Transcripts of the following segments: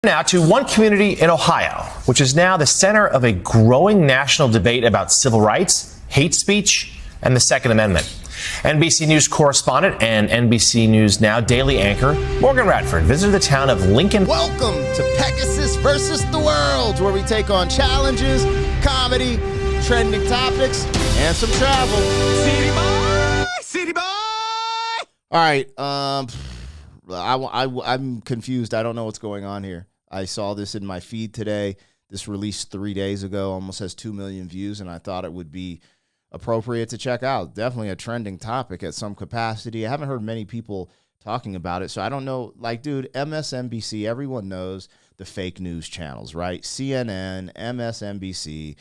Now to one community in Ohio, which is now the center of a growing national debate about civil rights, hate speech, and the Second Amendment. NBC News correspondent and NBC News Now daily anchor Morgan Radford visited the town of Lincoln. Welcome to Pegasus versus the World, where we take on challenges, comedy, trending topics, and some travel. City boy, city boy. All right, I'm confused. I don't know what's going on here. I saw this in my feed today. This released 3 days ago, almost has 2 million views, and I thought it would be appropriate to check out. Definitely a trending topic at some capacity. I haven't heard many people talking about it, so I don't know. Like, dude, MSNBC, everyone knows the fake news channels, right? CNN, MSNBC,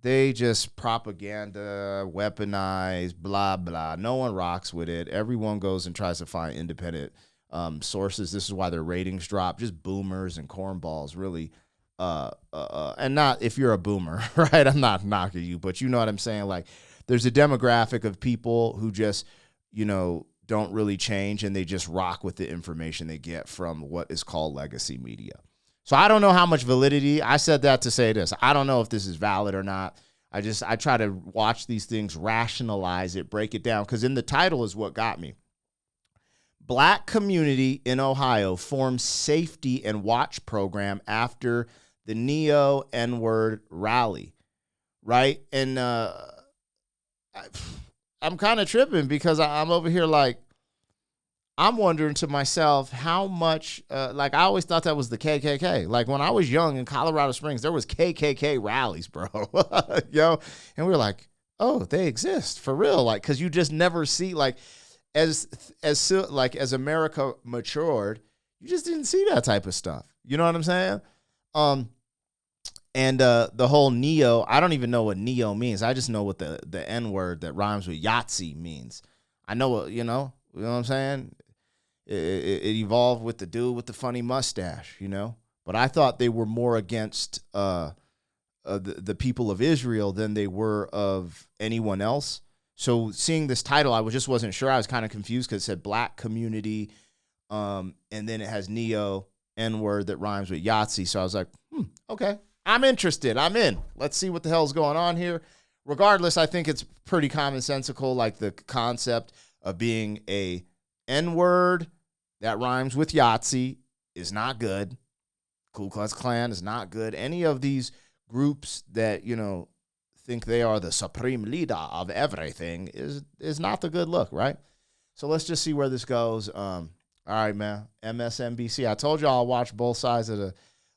they just propaganda, weaponize, blah, blah. No one rocks with it. Everyone goes and tries to find independent sources. This is why their ratings drop. Just boomers and cornballs, really. And not if you're a boomer, right? I'm not knocking you, but you know what I'm saying? Like, there's a demographic of people who just, don't really change, and they just rock with the information they get from what is called legacy media. So I don't know how much validity. I said that to say this. I don't know if this is valid or not. I try to watch these things, rationalize it, break it down, because in the title is what got me. Black community in Ohio forms safety and watch program after the Neo N-word rally, right? And I'm kind of tripping because I'm over here like, I'm wondering to myself how much, I always thought that was the KKK. Like, when I was young in Colorado Springs, there was KKK rallies, bro. And we were like, oh, they exist for real. Like, because you just never see, like, as America matured, you just didn't see that type of stuff. You know what I'm saying? And the whole neo, I don't even know what neo means. I just know what the N word that rhymes with Yahtzee means. I know what, you know what I'm saying? It evolved with the dude with the funny mustache, But I thought they were more against the people of Israel than they were of anyone else. So seeing this title, I just wasn't sure. I was kind of confused because it said black community, and then it has neo, N-word that rhymes with Yahtzee. So I was like, okay, I'm interested. I'm in. Let's see what the hell's going on here. Regardless, I think it's pretty commonsensical, like the concept of being a N-word that rhymes with Yahtzee is not good. Ku Klux Klan is not good. Any of these groups that, think they are the supreme leader of everything is not the good look, right? So let's just see where this goes. All right, man. MSNBC. I told you I'll watch both sides of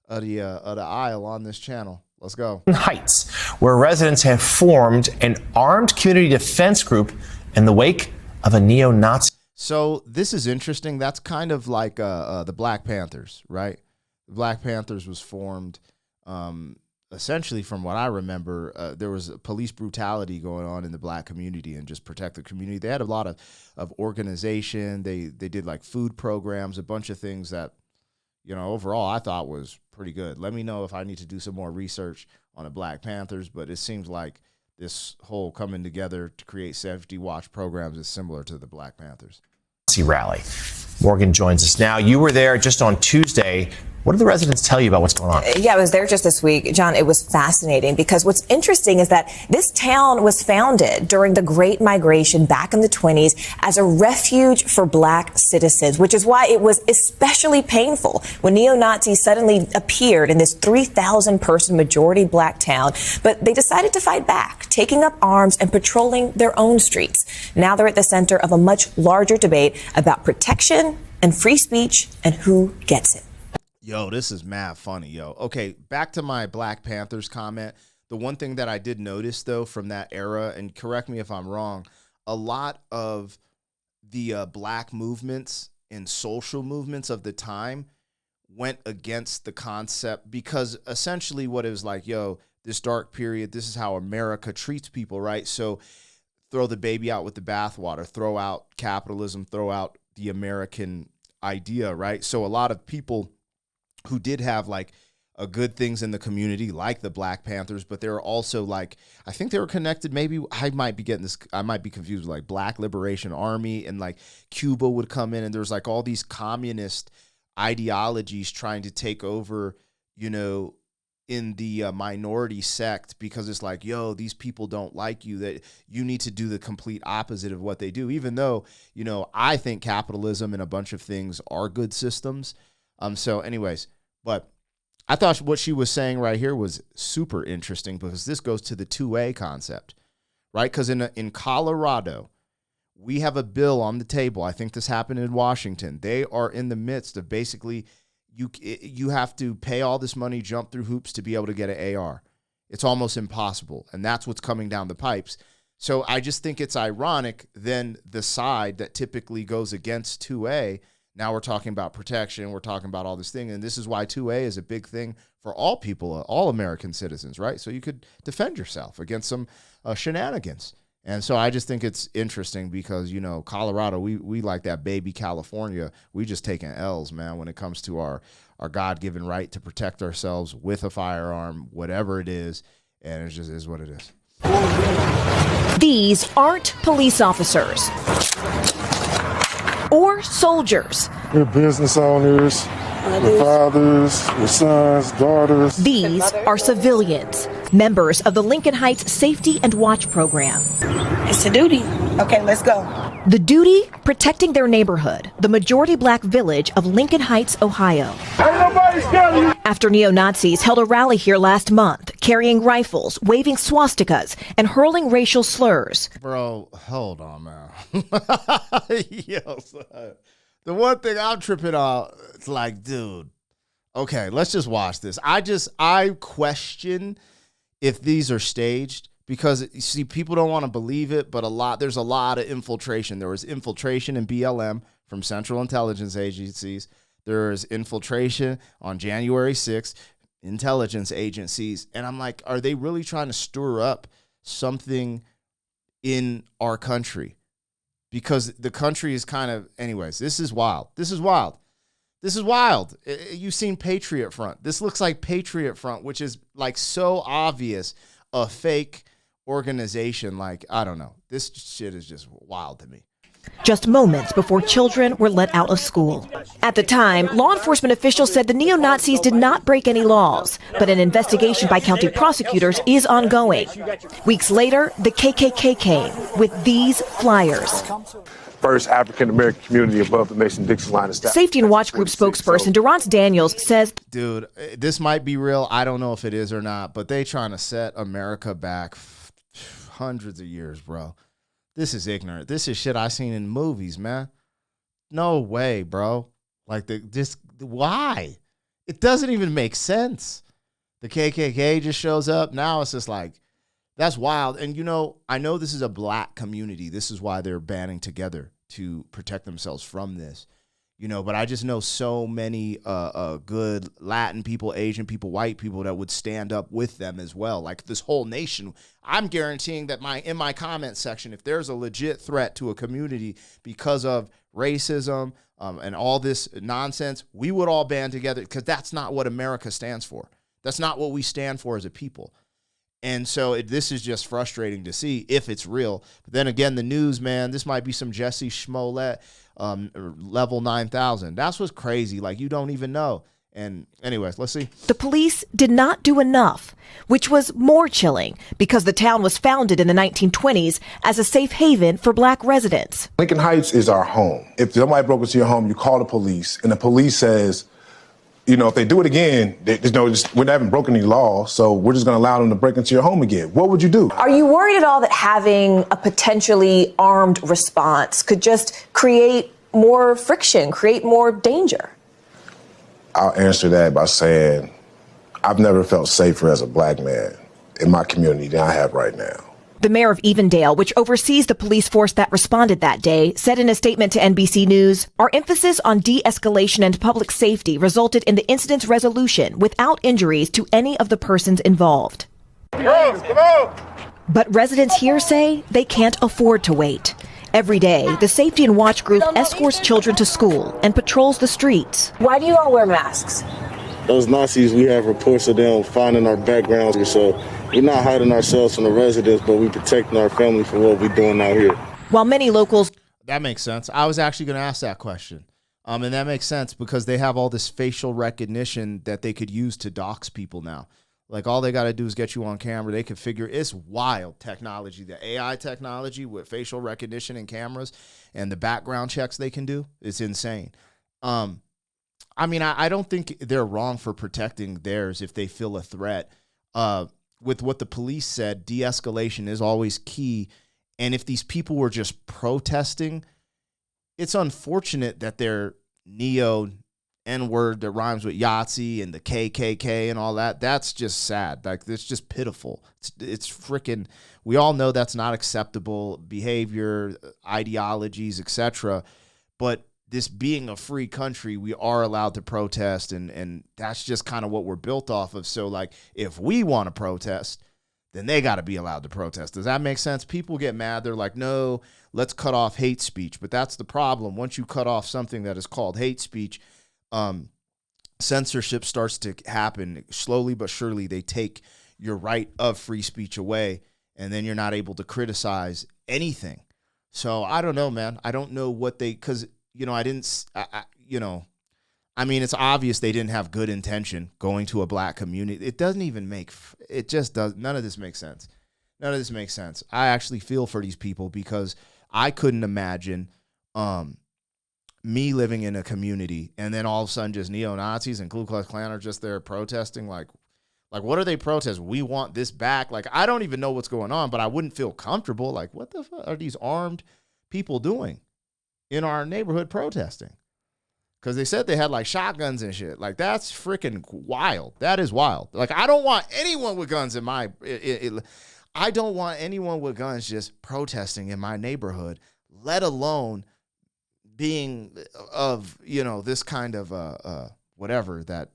the aisle on this channel. Let's go. Heights, where residents have formed an armed community defense group in the wake of a neo-Nazi. So this is interesting. That's kind of like the Black Panthers, right? The Black Panthers was formed essentially, from what I remember, there was police brutality going on in the black community and just protect the community. They had a lot of organization. They did like food programs, a bunch of things that, overall I thought was pretty good. Let me know if I need to do some more research on the Black Panthers, but it seems like this whole coming together to create safety watch programs is similar to the Black Panthers. Rally. Morgan joins us now. You were there just on Tuesday. What did the residents tell you about what's going on? Yeah, I was there just this week. John, it was fascinating because what's interesting is that this town was founded during the Great Migration back in the 20s as a refuge for black citizens, which is why it was especially painful when neo-Nazis suddenly appeared in this 3,000 person majority black town. But they decided to fight back, taking up arms and patrolling their own streets. Now they're at the center of a much larger debate about protection and free speech and who gets it. Yo, this is mad funny, yo. Okay, back to my Black Panthers comment. The one thing that I did notice, though, from that era, and correct me if I'm wrong, a lot of the black movements and social movements of the time went against the concept because essentially what it was like, yo, this dark period, this is how America treats people, right? So throw the baby out with the bathwater, throw out capitalism, throw out the American idea, right? So a lot of people who did have like a good things in the community, like the Black Panthers, but they were also like, I think they were connected. Maybe I might be getting this. I might be confused with like Black Liberation Army, and like Cuba would come in, and there's like all these communist ideologies trying to take over, you know, in the minority sect, because it's like, yo, these people don't like you, that you need to do the complete opposite of what they do, even though, you know, I think capitalism and a bunch of things are good systems. So anyways, but I thought what she was saying right here was super interesting, because this goes to the 2A concept, right? Because in Colorado, we have a bill on the table. I think this happened in Washington. They are in the midst of basically you have to pay all this money, jump through hoops to be able to get an AR. It's almost impossible. And that's what's coming down the pipes. So I just think it's ironic then the side that typically goes against 2A, now we're talking about protection, we're talking about all this thing. And this is why 2A is a big thing for all people, all American citizens, right? So you could defend yourself against some shenanigans. And so I just think it's interesting because, you know, Colorado, we like that baby California. We just taking L's, man, when it comes to our God-given right to protect ourselves with a firearm, whatever it is. And it just is what it is. These aren't police officers or soldiers. They're business owners, their fathers, their sons, daughters. These are civilians, members of the Lincoln Heights Safety and Watch program. It's a duty. Okay, let's go. The duty, protecting their neighborhood, the majority black village of Lincoln Heights, Ohio. After neo-Nazis held a rally here last month, carrying rifles, waving swastikas, and hurling racial slurs. Bro, hold on, man. Yo, son. The one thing I'm tripping on, it's like, dude, okay, let's just watch this. I question if these are staged, because you see, people don't want to believe it, but there's a lot of infiltration. There was infiltration in BLM from Central Intelligence Agencies. There is infiltration on January 6th, intelligence agencies. And I'm like, are they really trying to stir up something in our country? Because the country is kind of, anyways, this is wild. This is wild. This is wild. You've seen Patriot Front. This looks like Patriot Front, which is like so obvious a fake organization. Like, I don't know. This shit is just wild to me. Just moments before children were let out of school. At the time, law enforcement officials said the neo-Nazis did not break any laws, but an investigation by county prosecutors is ongoing. Weeks later, the KKK came with these flyers. First African-American community above the Mason-Dixon line of staff. Safety and Watch Group spokesperson Durrance Daniels says, dude, this might be real. I don't know if it is or not, but they trying to set America back hundreds of years, bro. This is ignorant. This is shit I seen in movies, man. No way, bro. Like, why? It doesn't even make sense. The KKK just shows up. Now it's just like, that's wild. And, you know, I know this is a black community. This is why they're banding together to protect themselves from this. You know, but I just know so many good Latin people, Asian people, white people that would stand up with them as well. Like this whole nation. I'm guaranteeing that in my comment section, if there's a legit threat to a community because of racism and all this nonsense, we would all band together, because that's not what America stands for. That's not what we stand for as a people. And so this is just frustrating to see if it's real. But then again, the news, man, this might be some Jesse Smollett level 9,000. That's what's crazy. Like, you don't even know. And anyways, let's see. The police did not do enough, which was more chilling because the town was founded in the 1920s as a safe haven for black residents. Lincoln Heights is our home. If somebody broke into your home, you call the police, and the police says, you know, if they do it again, we haven't broken any law, so we're just going to allow them to break into your home again. What would you do? Are you worried at all that having a potentially armed response could just create more friction, create more danger? I'll answer that by saying I've never felt safer as a black man in my community than I have right now. The mayor of Evendale, which oversees the police force that responded that day, said in a statement to NBC News, "Our emphasis on de-escalation and public safety resulted in the incident's resolution without injuries to any of the persons involved." But residents here say they can't afford to wait. Every day, the Safety and Watch Group escorts children to school and patrols the streets. Why do you all wear masks? Those Nazis, we have reports of them finding our backgrounds, so we're not hiding ourselves from the residents, but we're protecting our family from what we're doing out here. While many locals... That makes sense. I was actually going to ask that question. And that makes sense because they have all this facial recognition that they could use to dox people now. Like, all they got to do is get you on camera. They could figure, it's wild technology. The AI technology with facial recognition and cameras and the background checks they can do, it's insane. I mean, I don't think they're wrong for protecting theirs if they feel a threat. With what the police said, de-escalation is always key. And if these people were just protesting, it's unfortunate that they're neo N-word that rhymes with Yahtzee and the KKK and all that. That's just sad. Like, it's just pitiful. It's freaking, we all know that's not acceptable behavior, ideologies, etc. But this being a free country, we are allowed to protest, and that's just kind of what we're built off of. So, like, if we want to protest, then they got to be allowed to protest. Does that make sense? People get mad. They're like, no, let's cut off hate speech. But that's the problem. Once you cut off something that is called hate speech, censorship starts to happen. Slowly but surely, they take your right of free speech away, and then you're not able to criticize anything. So I don't know, man. I don't know what they, because, you know, I mean, it's obvious they didn't have good intention going to a black community. It doesn't even it just does. None of this makes sense. None of this makes sense. I actually feel for these people because I couldn't imagine me living in a community and then all of a sudden just neo-Nazis and Ku Klux Klan are just there protesting. Like what are they protesting? We want this back. Like, I don't even know what's going on, but I wouldn't feel comfortable. Like, what the fuck are these armed people doing in our neighborhood protesting? Because they said they had like shotguns and shit. Like, that's freaking wild. That is wild. Like, I don't want anyone with guns in my, I don't want anyone with guns just protesting in my neighborhood, let alone being of, you know, this kind of whatever that,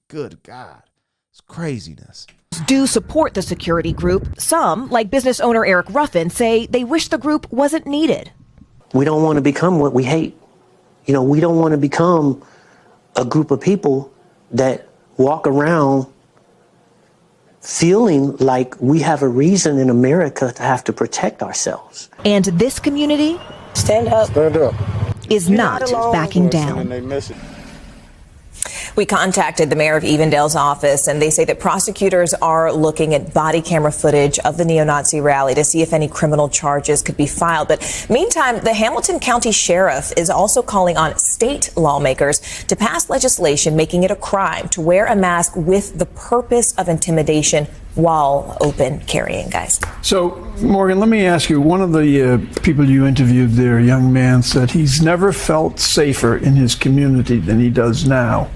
good God, it's craziness. Do support the security group. Some, like business owner Eric Ruffin, say they wish the group wasn't needed. We don't want to become what we hate. You know, we don't want to become a group of people that walk around feeling like we have a reason in America to have to protect ourselves. And this community Stand up. Stand up. is not backing down. And they miss it. We contacted the mayor of Evendale's office, and they say that prosecutors are looking at body camera footage of the neo-Nazi rally to see if any criminal charges could be filed. But meantime, the Hamilton County Sheriff is also calling on state lawmakers to pass legislation making it a crime to wear a mask with the purpose of intimidation while open carrying, guys. So, Morgan, let me ask you, one of the people you interviewed there, a young man, said he's never felt safer in his community than he does now.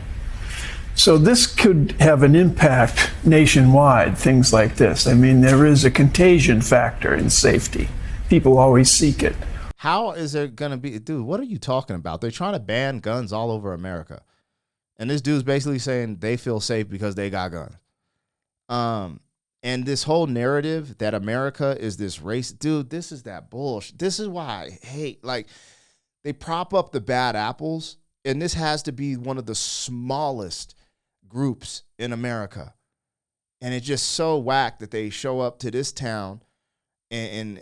So this could have an impact nationwide, things like this. I mean, there is a contagion factor in safety. People always seek it. How is there going to be, dude, what are you talking about? They're trying to ban guns all over America. And this dude's basically saying they feel safe because they got guns. And this whole narrative that America is this race, dude, this is that bullshit. This is why I hate, like, they prop up the bad apples, and this has to be one of the smallest groups in America. And it's just so whack that they show up to this town and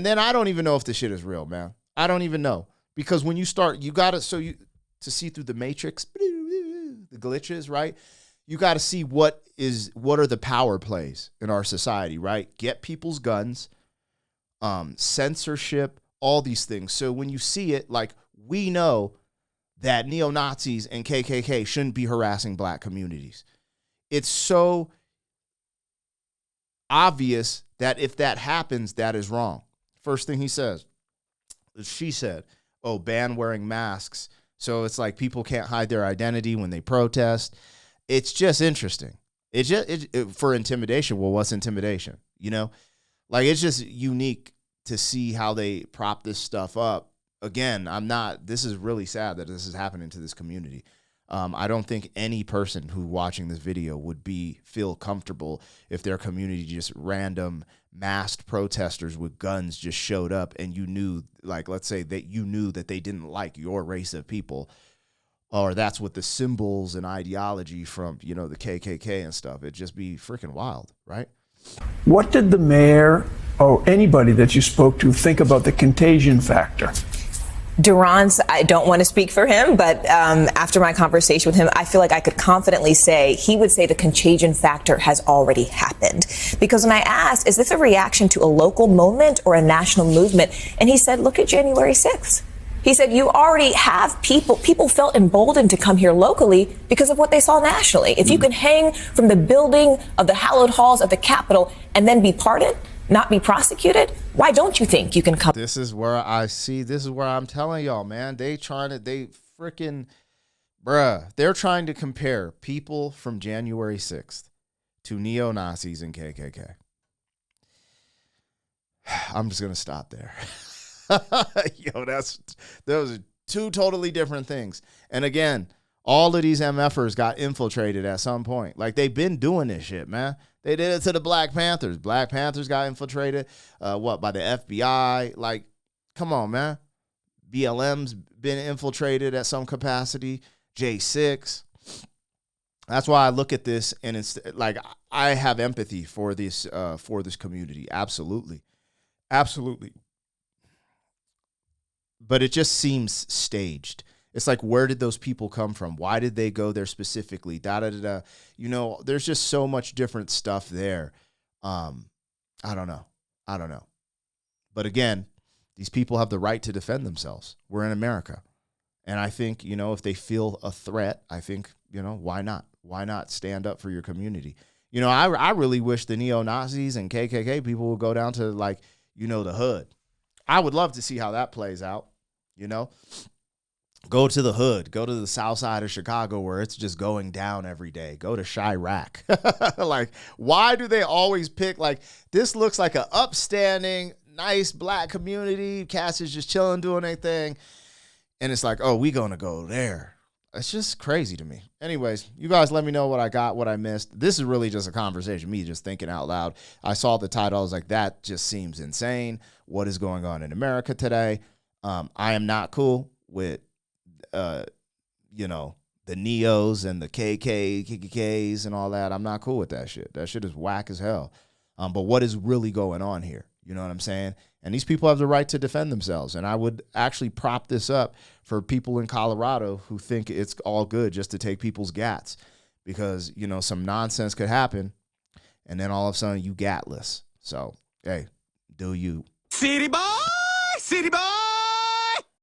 then I don't even know if this shit is real, man. I don't even know. Because when you start, you got to, to see through the matrix, the glitches, right? You got to see what are the power plays in our society, right? Get people's guns, censorship, all these things. So when you see it, like, we know that neo-Nazis and KKK shouldn't be harassing black communities. It's so obvious that if that happens, that is wrong. First thing she said, oh, ban wearing masks. So it's like people can't hide their identity when they protest. It's just interesting. For intimidation. Well, what's intimidation? You know, like, it's just unique to see how they prop this stuff up. Again, this is really sad that this is happening to this community. I don't think any person who watching this video would feel comfortable if their community, just random masked protesters with guns just showed up and you knew, like, let's say that you knew that they didn't like your race of people, or that's what the symbols and ideology from, you know, the KKK and stuff. It'd just be freaking wild, right? What did the mayor or anybody that you spoke to think about the contagion factor? Duran's, I don't want to speak for him, but after my conversation with him, I feel like I could confidently say he would say the contagion factor has already happened. Because when I asked, is this a reaction to a local moment or a national movement? And he said, look at January 6th. He said, you already have people felt emboldened to come here locally because of what they saw nationally. If you can hang from the building of the hallowed halls of the Capitol and then be pardoned, not be prosecuted, why don't you think you can come? This is where I'm telling y'all, man. They're trying to compare people from January 6th to neo-Nazis and KKK. I'm just going to stop there. Those are two totally different things. And again, all of these MFers got infiltrated at some point. Like, they've been doing this shit, man. They did it to the Black Panthers. Black Panthers got infiltrated, by the FBI. Like, come on, man. BLM's been infiltrated at some capacity. J6. That's why I look at this, and it's like, I have empathy for this community. Absolutely. Absolutely. But it just seems staged. It's like, where did those people come from? Why did they go there specifically? There's just so much different stuff there. I don't know. But again, these people have the right to defend themselves. We're in America. And I think, if they feel a threat, I think, why not? Why not stand up for your community? I really wish the neo-Nazis and KKK people would go down to, the hood. I would love to see how that plays out, Go to the hood. Go to the south side of Chicago where it's just going down every day. Go to Chirac. Why do they always pick, this looks like an upstanding, nice black community. Cats is just chilling, doing their thing. And it's like, oh, we going to go there. It's just crazy to me. Anyways, you guys let me know what I got, what I missed. This is really just a conversation, me just thinking out loud. I saw the title. I was like, that just seems insane. What is going on in America today? I am not cool with the Neos and the KKKs and all that. I'm not cool with that shit. That shit is whack as hell. But what is really going on here? You know what I'm saying? And these people have the right to defend themselves. And I would actually prop this up for people in Colorado who think it's all good just to take people's gats, because, some nonsense could happen and then all of a sudden you gatless. So, hey, do you. City boy, city boy.